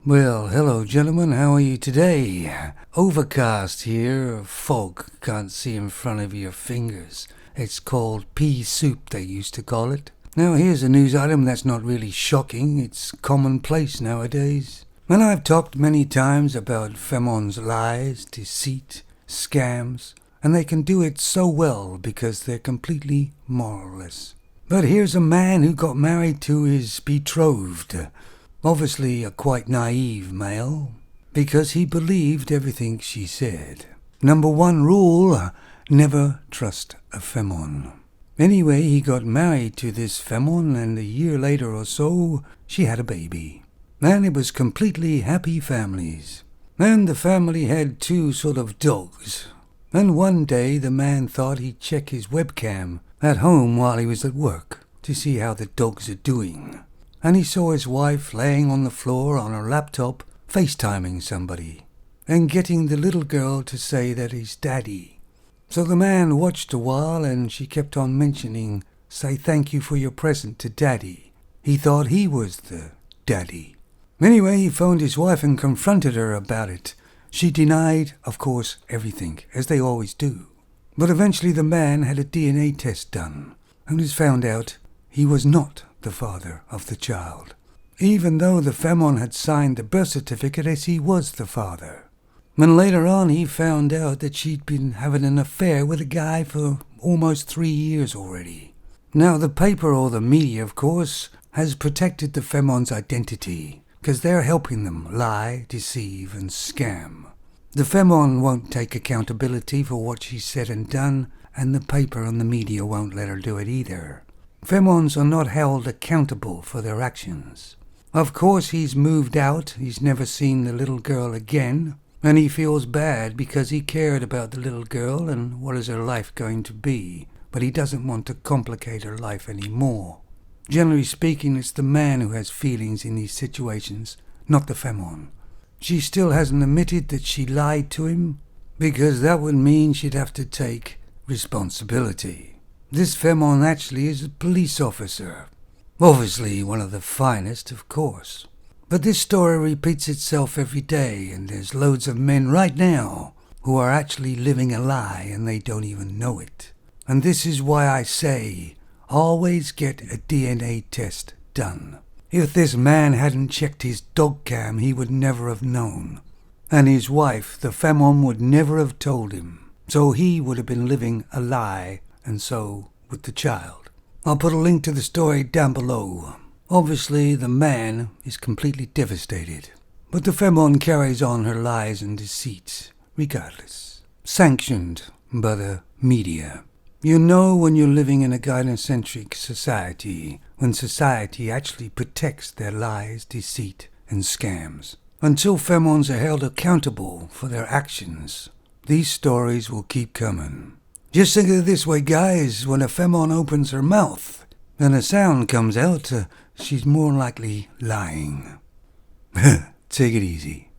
Well, hello gentlemen, how are you today? Overcast here, fog, can't see in front of your fingers. It's called pea soup, they used to call it. Now here's a news item that's not really shocking, it's commonplace nowadays. And I've talked many times about Femon's lies, deceit, scams, and they can do it so well because they're completely moralless. But here's a man who got married to his betrothed. Obviously a quite naive male, because he believed everything she said. Number one rule, never trust a Femon. Anyway, he got married to this Femon, and a year later or so, she had a baby. And it was completely happy families. And the family had two sort of dogs. And one day the man thought he'd check his webcam at home while he was at work to see how the dogs are doing. And he saw his wife laying on the floor on her laptop, FaceTiming somebody, and getting the little girl to say that he's daddy. So the man watched a while, and she kept on mentioning, say thank you for your present to daddy. He thought he was the daddy. Anyway, he phoned his wife and confronted her about it. She denied, of course, everything, as they always do. But eventually the man had a DNA test done, and it was found out he was not the father of the child, even though the Femon had signed the birth certificate as he was the father. And later on he found out that she'd been having an affair with a guy for almost 3 years already. Now the paper, or the media of course, has protected the Femon's identity, because they're helping them lie, deceive and scam. The Femon won't take accountability for what she said and done, and the paper and the media won't let her do it either. Femons are not held accountable for their actions. Of course he's moved out, he's never seen the little girl again, and he feels bad because he cared about the little girl and what is her life going to be, but he doesn't want to complicate her life anymore. Generally speaking, it's the man who has feelings in these situations, not the Femon. She still hasn't admitted that she lied to him, because that would mean she'd have to take responsibility. This Femon actually is a police officer. Obviously one of the finest, of course. But this story repeats itself every day, and there's loads of men right now who are actually living a lie and they don't even know it. And this is why I say, always get a DNA test done. If this man hadn't checked his dog cam, he would never have known. And his wife, the Femon, would never have told him. So he would have been living a lie, and so with the child. I'll put a link to the story down below. Obviously the man is completely devastated, but the Femon carries on her lies and deceits regardless. Sanctioned by the media. You know when you're living in a gynocentric society, when society actually protects their lies, deceit and scams. Until Femons are held accountable for their actions, these stories will keep coming. Just think of it this way, guys, when a Femon opens her mouth and a sound comes out, she's more likely lying. Take it easy.